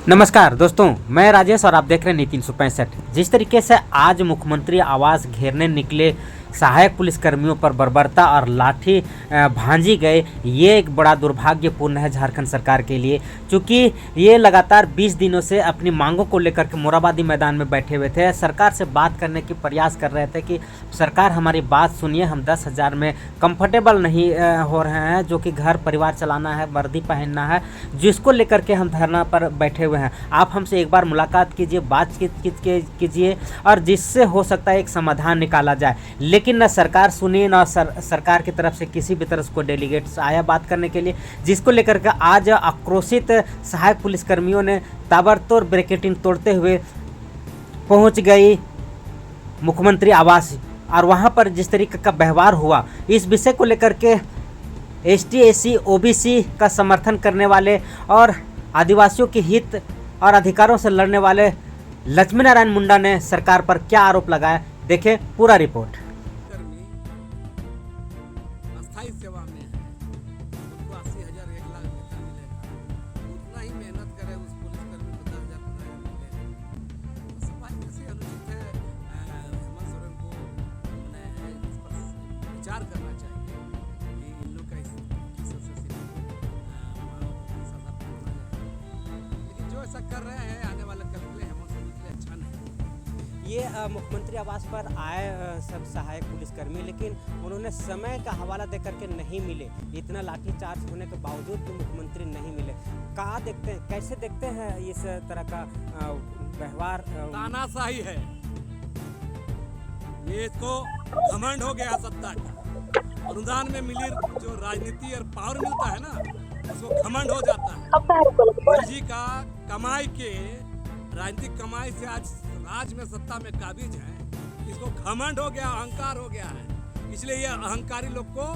नमस्कार दोस्तों, मैं राजेश और आप देख रहे हैं नीति 365। जिस तरीके से आज मुख्यमंत्री आवास घेरने निकले सहायक पुलिसकर्मियों पर बर्बरता और लाठी भांजी गए, ये एक बड़ा दुर्भाग्यपूर्ण है झारखंड सरकार के लिए। क्योंकि ये लगातार 20 दिनों से अपनी मांगों को लेकर के मोराबादी मैदान में बैठे हुए थे, सरकार से बात करने की प्रयास कर रहे थे कि सरकार हमारी बात सुनिए, हम 10,000 में कंफर्टेबल नहीं हो रहे हैं, जो कि घर परिवार चलाना है, वर्दी पहनना है, जिसको लेकर के हम धरना पर बैठे हुए हैं। आप हमसे एक बार मुलाकात कीजिए, बातचीत कीजिए और जिससे हो सकता है एक समाधान निकाला जाए। लेकिन न सरकार सुनी, न सरकार की तरफ से किसी भी तरह से कोई डेलीगेट्स आया बात करने के लिए, जिसको लेकर के आज आक्रोशित सहायक पुलिसकर्मियों ने ताबड़तोड़ बैरिकेडिंग तोड़ते हुए पहुंच गई मुख्यमंत्री आवास। और वहां पर जिस तरीके का व्यवहार हुआ, इस विषय को लेकर के एसटी, एससी, ओबीसी का समर्थन करने वाले और आदिवासियों के हित और अधिकारों से लड़ने वाले लक्ष्मी नारायण मुंडा ने सरकार पर क्या आरोप लगाया, देखें पूरा रिपोर्ट। कर्मी अस्थायी सेवा में है, उनको 80,000 1 लाख वेतन मिलेगा, उतना ही मेहनत करे उस पुलिसकर्मी को 10,000 मिलेगा। सफाई कैसे अनुचित है। हेमंत सोरेन को इस पर विचार करना चाहिए कि इन लोग का किस स्थिति को सजा करना जाए। लेकिन जो ऐसा कर रहे हैं आने वाले कल के लिए हेमंत सोरेन के लिए अच्छा नहीं। ये मुख्यमंत्री आवास पर आए सब सहायक पुलिसकर्मी, लेकिन उन्होंने समय का हवाला देकर के नहीं मिले। इतना लाठीचार्ज होने के बावजूद भी मुख्यमंत्री नहीं मिले। कहाँ देखते हैं, कैसे देखते हैं इस तरह का व्यवहार? तानाशाही है ये, इसको घमंड हो गया सत्ता का। अनुदान में मिली जो राजनीति और पावर मिलता है ना, उसको घमंड हो जाता है। मोदी जी का कमाई के राजनीतिक कमाई से आज राज में सत्ता में काबिज है, इसको घमंड हो गया, अहंकार हो गया है। इसलिए ये अहंकारी लोग को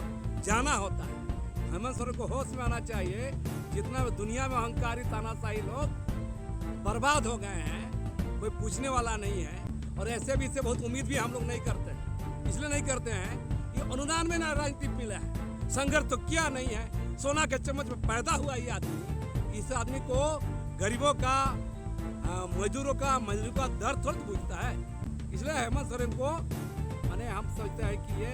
जाना होता है। हेमंत सोरेन को होश में आना चाहिए। जितना दुनिया में अहंकारी तानाशाही लोग बर्बाद हो गए हैं, कोई पूछने वाला नहीं है। और ऐसे भी से बहुत उम्मीद भी हम लोग नहीं करते हैं। इसलिए नहीं करते हैं कि अनुदान में ना राजनीति मिला है, संघर्ष तो किया नहीं है। सोना के चम्मच में पैदा हुआ ये आदमी, इस आदमी को गरीबों का, मजदूरों का दर्द थोड़ा पूछता है। इसलिए हेमंत सोरेन को माने हम सोचते हैं कि ये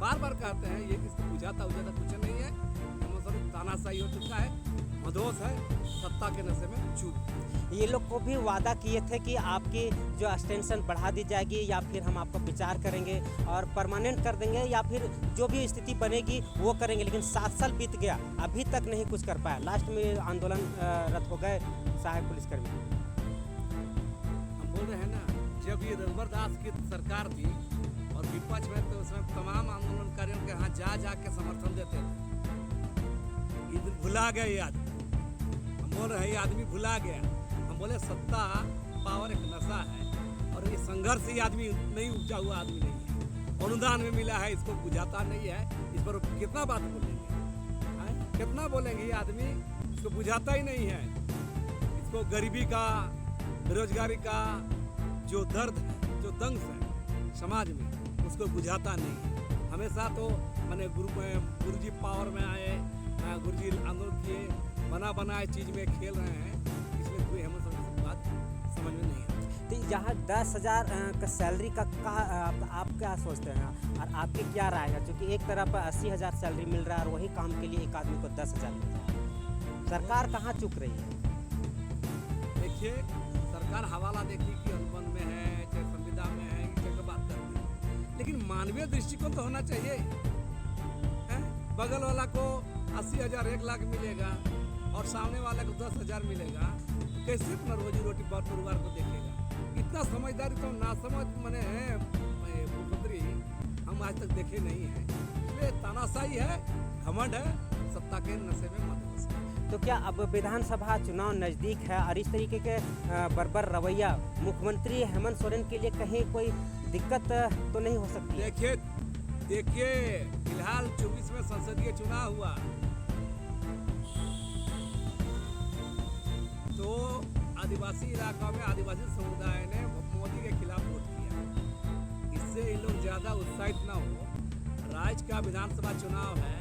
बार बार कहते हैं, ये किसको बुझाता कुछ नहीं है। हेमंत सोरेन तानाशाही हो चुका है, मदोस है, सत्ता के नशे में चूर। ये लोग को भी वादा किए थे कि आपकी जो एक्सटेंशन बढ़ा दी जाएगी, या फिर हम आपका विचार करेंगे और परमानेंट कर देंगे, या फिर जो भी स्थिति बनेगी वो करेंगे। लेकिन 7 साल बीत गया, अभी तक नहीं कुछ कर पाया। लास्ट में आंदोलन रद्द हो गए सहायक पुलिसकर्मी। बोल रहे हैं ना, जब ये रघुवर दास की सरकार थी और विपक्ष में, तो उसमें तमाम आंदोलनकारियों के यहाँ जा के समर्थन देते थे। ये भुला गए ये आदमी। हम बोल रहे हैं ये आदमी भुला गया। हम बोले सत्ता पावर एक नशा है, और ये संघर्ष ये आदमी नहीं उपजा हुआ आदमी नहीं है। अनुदान में मिला है, इसको बुझाता नहीं है। इस पर कितना बात बोलेंगे, कितना बोलेंगे। ये आदमी इसको बुझाता ही नहीं है। इसको गरीबी का, बेरोजगारी का जो दर्द है, जो दंश है समाज में, उसको बुझाता नहीं है। हमेशा तो मैंने गुरुजी पावर में आए, गुरुजी आंदोलन किए, बनाए चीज में खेल रहे हैं। इसलिए कोई हेमंत सोरेन की बात समझ में नहीं है। तो यहाँ 10,000 का सैलरी का आप क्या सोचते हैं और आपकी क्या राय है? क्योंकि एक तरफ 80,000 सैलरी मिल रहा है और वही काम के लिए एक आदमी को 10,000 मिल रहा है। सरकार कहाँ चुक रही है? देखिए, सरकार हवाला देखी कि अनुबंध में है, चाहे संविधान में है, इस जगह बात करती है। लेकिन मानवीय दृष्टिकोण तो होना चाहिए। बगल वाला को 80,000 1 लाख मिलेगा और सामने वाले को 10,000 मिलेगा, तो कैसे अपना रोजी रोटी परिवार को देखेगा? इतना समझदारी तो ना समझ मने मुख्यमंत्री हम आज तक देखे नहीं है। इसलिए तानाशाही है, घमंड है, सत्ता के नशे में मदहोश है। तो क्या अब विधानसभा चुनाव नज़दीक है और इस तरीके के बर्बर रवैया मुख्यमंत्री हेमंत सोरेन के लिए कहीं कोई दिक्कत तो नहीं हो सकती? देखिए फिलहाल 24 में संसदीय चुनाव हुआ, तो आदिवासी इलाका में आदिवासी समुदाय ने मोदी के खिलाफ वोट किया। इससे इन लोग ज़्यादा उत्साहित ना हो। राज्य का विधानसभा चुनाव है,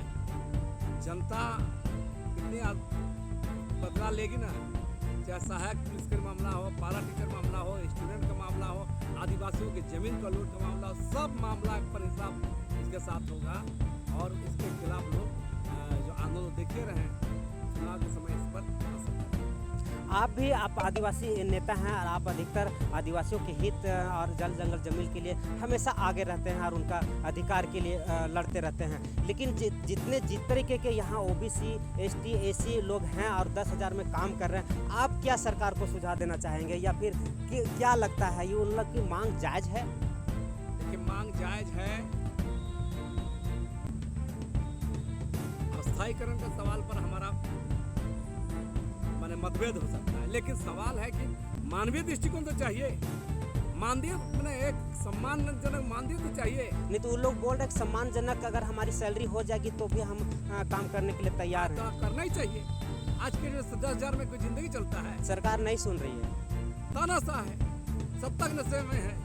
जनता कितनी बदला लेगी ना, चाहे सहायक पुलिस का मामला हो, पारा टीचर मामला हो, स्टूडेंट का मामला हो, आदिवासियों के जमीन का लूट का मामला हो, सब मामला पर हिसाब इसके साथ होगा और इसके खिलाफ लोग जो आंदोलन देखे रहे हैं, चुनाव के समय इस पर असर। आप आदिवासी नेता हैं और आप अधिकतर आदिवासियों के हित और जल जंगल जमीन के लिए हमेशा आगे रहते हैं और उनका अधिकार के लिए लड़ते रहते हैं। लेकिन जिस तरीके के यहाँ ओबीसी, एसटी, एसी लोग हैं और 10,000 में काम कर रहे हैं, आप क्या सरकार को सुझाव देना चाहेंगे या फिर क्या लगता है ये उन लोग की मांग जायज़ है? देखिए, मांग जायज़ है। अस्थायीकरण के सवाल पर हमारा मतभेद हो सकता है, लेकिन सवाल है कि मानवीय दृष्टिकोण तो चाहिए, मानवीय मैंने एक सम्मानजनक मानवीय तो चाहिए। नहीं तो उन लोग बोल रहे सम्मानजनक अगर हमारी सैलरी हो जाएगी तो भी हम काम करने के लिए तैयार हैं। करना ही चाहिए। आज के 10,000 में कोई जिंदगी चलता है? सरकार नहीं सुन रही है, तानाशाह है, सत्ता नशे में है,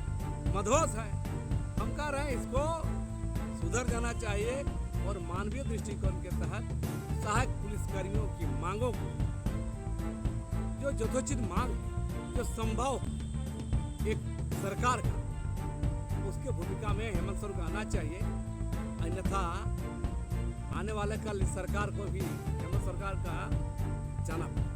मदहोश है। हम कह रहे हैं इसको सुधर जाना चाहिए और मानवीय दृष्टिकोण के तहत सहायक पुलिसकर्मियों की मांगों को, जो यथोचित मांग है, जो संभव एक सरकार का, उसके भूमिका में हेमंत सोरेन को आना चाहिए। अन्यथा आने वाले कल सरकार को भी हेमंत सरकार का जाना पड़ेगा।